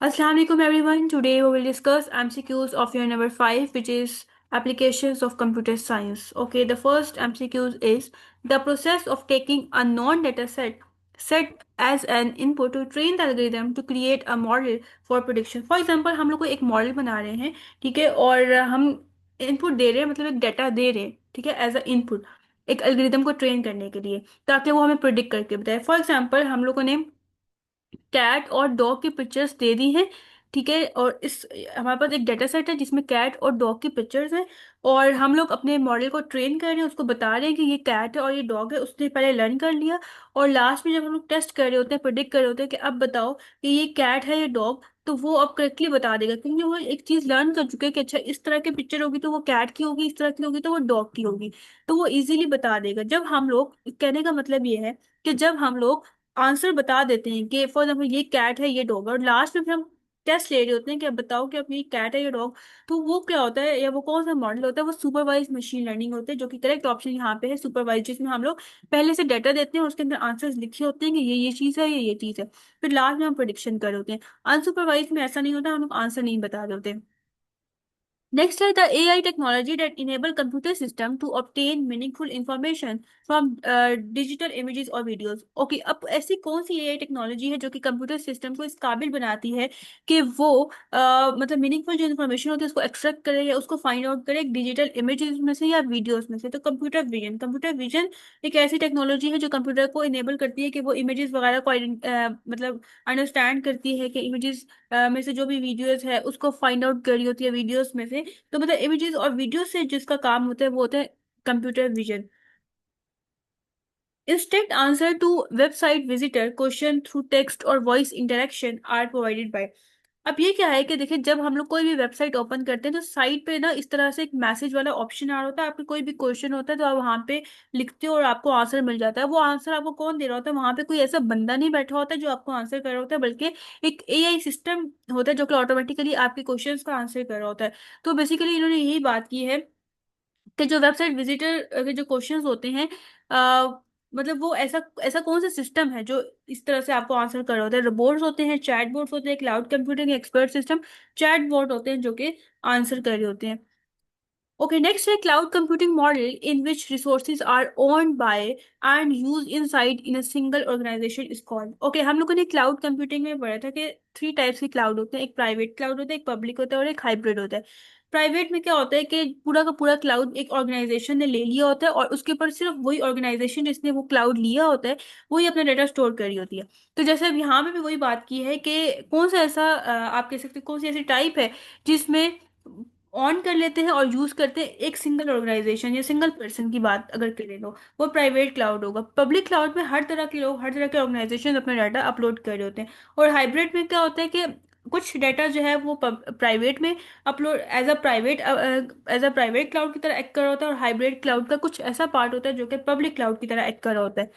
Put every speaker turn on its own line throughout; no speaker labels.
Assalamu alaikum everyone. Today we will discuss MCQs of year number 5, which is applications of computer science. Okay, the first MCQs is the process of taking a non-data set as an input to train the algorithm to create a model for prediction. For example, हम लोग को एक model बना रहे हैं, ठीक है, और हम इनपुट दे रहे हैं, मतलब एक डाटा दे रहे हैं, ठीक है, एज अ इनपुट एक एल्गोरिदम को ट्रेन करने के लिए, ताकि वो हमें प्रिडिक्ट करके बताए। फॉर एग्जाम्पल, हम लोगों ने कैट और डॉग की पिक्चर्स दे दी हैं, ठीक है, और इस हमारे पास एक डाटा सेट है जिसमें कैट और डॉग की पिक्चर्स हैं, और हम लोग अपने मॉडल को ट्रेन कर रहे हैं, उसको बता रहे हैं कि ये कैट है और ये डॉग है। उसने पहले लर्न कर लिया, और लास्ट में जब हम लोग टेस्ट कर रहे होते हैं, प्रिडिक्ट कर रहे होते हैं कि अब बताओ कि ये कैट है या डॉग, तो वो अब करेक्टली बता देगा, क्योंकि वो एक चीज लर्न कर चुके हैं कि अच्छा इस तरह की पिक्चर होगी तो वो कैट की होगी, इस तरह की होगी तो वो डॉग की होगी, तो वो इजीली बता देगा। जब हम लोग, कहने का मतलब ये है कि जब हम लोग आंसर बता देते हैं कि फॉर एग्जाम्पल ये कैट है ये डॉग है, और लास्ट में फिर हम टेस्ट ले रहे होते हैं कि अब बताओ कि अब ये कैट है या डॉग, तो वो क्या होता है या वो कौन सा मॉडल होता है, वो सुपरवाइज मशीन लर्निंग होते हैं, जो कि करेक्ट ऑप्शन यहाँ पे है सुपरवाइज, जिसमें हम लोग पहले से डाटा देते हैं और उसके अंदर आंसर्स लिखे होते हैं कि ये चीज़ है, ये चीज़ है, फिर लास्ट में हम प्रोडिक्शन कर रहे होते हैं। अनसुपरवाइज में ऐसा नहीं होता, हम लोग आंसर नहीं बता रहे होते। Next is the AI technology that enable computer system to obtain meaningful information from digital images और videos. Okay, अब ऐसी कौन सी AI टेक्नोलॉजी है जो कि कंप्यूटर सिस्टम को इस काबिल बनाती है कि वो मतलब मीनिंगफुल जो इन्फॉर्मेशन होती है उसको एक्सट्रैक्ट करे या उसको फाइंड आउट करे डिजिटल इमेजेस में से या वीडियोस में से। तो कंप्यूटर विजन एक ऐसी टेक्नोलॉजी है जो कंप्यूटर को इनेबल करती है कि वो इमेजेस वगैरह को मतलब अंडरस्टैंड करती है कि इमेजेस में से जो भी वीडियोस है उसको फाइंड आउट करी होती है वीडियोस में से। तो मतलब इमेजेस और वीडियो से जिसका काम होता है वो होता है computer vision. Instant answer to website visitor question through text और voice interaction are provided by. अब ये क्या है कि देखिए, जब हम लोग कोई भी वेबसाइट ओपन करते हैं तो साइट पे ना इस तरह से एक मैसेज वाला ऑप्शन आ रहा होता है, आपके कोई भी क्वेश्चन होता है तो आप वहाँ पे लिखते हो और आपको आंसर मिल जाता है। वो आंसर आपको कौन दे रहा होता है? वहाँ पे कोई ऐसा बंदा नहीं बैठा होता है जो आपको आंसर कर रहा होता है, बल्कि एक एआई सिस्टम होता है जो कि ऑटोमेटिकली आपके क्वेश्चंस का आंसर कर रहा होता है। तो बेसिकली इन्होंने यही बात की है कि जो वेबसाइट विजिटर के जो क्वेश्चंस होते हैं, आ, मतलब वो ऐसा ऐसा कौन सा सिस्टम है जो इस तरह से आपको आंसर कर रहा होता है। रोबोट्स होते हैं, चैट बोट्स होते हैं, cloud computing expert system chat bot होते हैं जो कि आंसर कर रहे होते हैं। Okay, next है cloud computing model in which resources are owned by and used inside in a single organization is called. Okay, हम लोगों ने क्लाउड कंप्यूटिंग में पढ़ा था कि थ्री टाइप्स के क्लाउड होते हैं, एक प्राइवेट क्लाउड होता है, एक पब्लिक होता है और एक हाइब्रिड होता है। प्राइवेट में क्या होता है कि पूरा का पूरा क्लाउड एक ऑर्गेनाइजेशन ने ले लिया होता है और उसके ऊपर सिर्फ वही ऑर्गेनाइजेशन जिसने वो क्लाउड लिया होता है वही अपना डाटा स्टोर कर रही होती है। तो जैसे अब यहाँ पे भी वही बात की है कि कौन सा ऐसा आप कह सकते हैं कौन सी ऐसी टाइप है जिसमें ऑन कर लेते हैं और यूज करते हैं एक सिंगल ऑर्गेनाइजेशन या सिंगल पर्सन की बात अगर करें तो वो प्राइवेट क्लाउड होगा। पब्लिक क्लाउड में हर तरह के लोग, हर तरह के ऑर्गेनाइजेशन अपना डाटा अपलोड कर रहे होते हैं। और हाइब्रिड में क्या होता है कि कुछ डाटा जो है वो प्राइवेट में upload as a private cloud की तरह एक्ट कर रहा होता है, और हाइब्रिड क्लाउड का कुछ ऐसा पार्ट होता है जो कि पब्लिक क्लाउड की तरह एक्ट कर रहा होता है।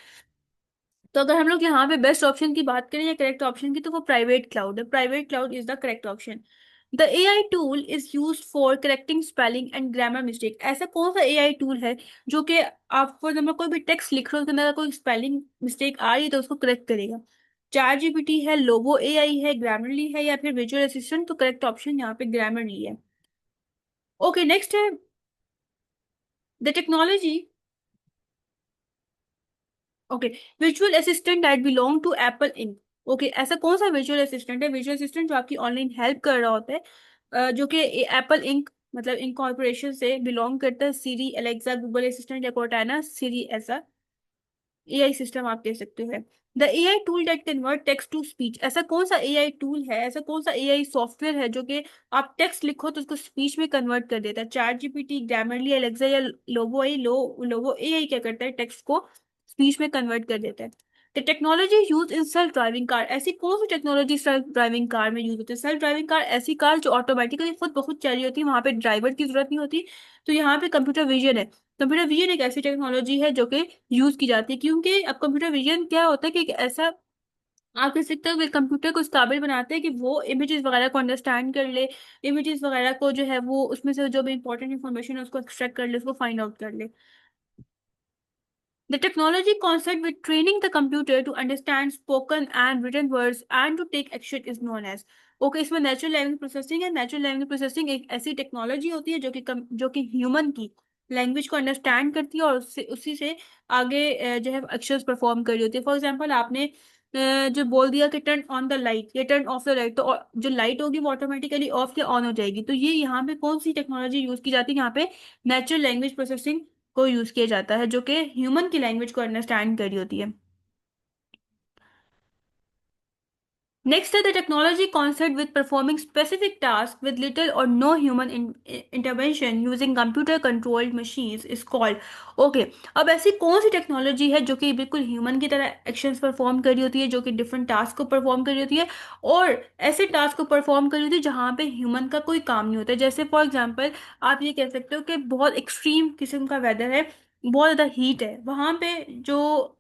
तो अगर हम लोग यहाँ पे बेस्ट ऑप्शन की बात करें या करेक्ट ऑप्शन की, तो वो प्राइवेट क्लाउड है। Private cloud is the correct option. The AI tool is use for correcting spelling and grammar mistake. ऐसा कौन सा एआई टूल है जो कि आप फॉर एग्जाम्पल कोई भी टेक्स्ट लिख रहे हो उसके अंदर कोई स्पेलिंग मिस्टेक आ रही है तो उसको करेक्ट करेगा? चैट जीपीटी है, लोबो एआई है, ग्रामरली है, या फिर विजुअल असिस्टेंट? तो करेक्ट ऑप्शन यहाँ पे ग्रामरली है। ओके, नेक्स्ट है the technology. Okay, visual assistant that belong to Apple Inc. Okay, ऐसा कौन सा विजुअल असिस्टेंट है? विजुअल असिस्टेंट जो आपकी ऑनलाइन हेल्प कर रहा होता है, जो कि एप्पल इंक मतलब इंक कॉर्पोरेशन से बिलोंग करता है। सीरी, एलेक्सा, गूगल असिस्टेंट या कोर्टाना, सीरी, ऐसा एआई सिस्टम आप कह सकते हो है। The AI tool that convert text to speech. ऐसा कौन सा एआई टूल है, ऐसा कौन सा एआई सॉफ्टवेयर है जो कि आप टेक्स्ट लिखो तो उसको स्पीच में कन्वर्ट कर देता है? चैट जीपीटी, ग्रामरली, एलेक्सा या लोबो एआई? लोबो एआई क्या करता है, टेक्स्ट को स्पीच में कन्वर्ट कर देता है। The technology use in self driving car. ऐसी कौन सी टेक्नोलॉजी सेल्फ ड्राइविंग कार में यूज होती है? सेल्फ ड्राइविंग कार ऐसी कार जो ऑटोमेटिकली खुद ब खुद चल रही होती है, वहां पे ड्राइवर की जरूरत नहीं होती। तो यहाँ पे कंप्यूटर विजन है। कंप्यूटर विजन एक ऐसी टेक्नोलॉजी है जो कि यूज की जाती है, क्योंकि अब कंप्यूटर विजन क्या होता है कि एक ऐसा आप कह सकते हो कि कंप्यूटर को इस काबिल बनाते हैं कि वो इमेजेस वगैरह को अंडरस्टैंड कर ले, इमेजेस वगैरह को जो है वो उसमें से जो भी इंपॉर्टेंट इन्फॉर्मेशन है उसको एक्सट्रैक्ट कर ले, उसको फाइंड आउट कर ले। The technology concept with training the computer to understand spoken and written words and to take action is known as। Okay, इसमें नेचुरल लैंग्वेज प्रोसेसिंग है। नेचुरल लैंग्वेज प्रोसेसिंग एक ऐसी टेक्नोलॉजी होती है जो कि ह्यूमन की लैंग्वेज को अंडरस्टैंड करती है और उससे उसी से आगे जो है एक्शंस परफॉर्म कर रही होती है। फॉर एग्जांपल आपने जो बोल दिया कि टर्न ऑन द लाइट या टर्न ऑफ द लाइट, तो जो लाइट होगी वो ऑटोमेटिकली ऑफ या ऑन हो जाएगी। तो ये यहाँ पे कौन सी टेक्नोलॉजी यूज की जाती है? यहाँ पे नेचुरल लैंग्वेज प्रोसेसिंग को यूज किया जाता है, जो कि ह्यूमन की लैंग्वेज को अंडरस्टैंड कर रही होती है। Next है the technology concept with performing specific tasks with little or no human intervention using computer controlled machines is called। Okay, अब ऐसी कौन सी टेक्नोलॉजी है जो कि बिल्कुल ह्यूमन की तरह एक्शंस परफॉर्म कर रही होती है, जो कि डिफरेंट टास्क को परफॉर्म कर रही होती है और ऐसे टास्क को परफॉर्म कर रही होती है जहाँ पे ह्यूमन का कोई काम नहीं होता है। जैसे फॉर एग्जांपल आप ये कह सकते हो कि बहुत एक्सट्रीम किस्म का वेदर है, बहुत ज़्यादा हीट है, वहाँ पे जो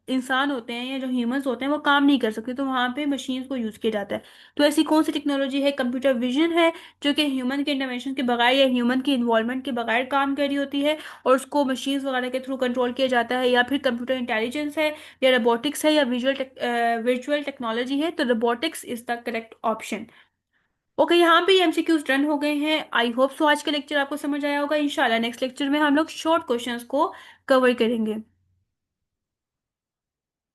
इंसान होते हैं या जो ह्यूमंस होते हैं वो काम नहीं कर सकते, तो वहाँ पे मशीन्स को यूज़ किया जाता है। तो ऐसी कौन सी टेक्नोलॉजी है? कंप्यूटर विजन है, जो कि ह्यूमन के इंटरवेंशन के बगैर या ह्यूमन की इन्वॉल्वमेंट के बगैर काम कर रही होती है और उसको मशीन्स वगैरह के थ्रू कंट्रोल किया जाता है। या फिर कंप्यूटर इंटेलिजेंस है, या रोबोटिक्स है, या विजुअल टेक्नोलॉजी है। तो robotics is the correct option. Okay, यहाँ पे एमसीक्यूज डन हो गए हैं। आई होप सो आज का लेक्चर आपको समझ आया होगा। इंशाल्लाह नेक्स्ट लेक्चर में हम लोग शॉर्ट क्वेश्चंस को कवर करेंगे।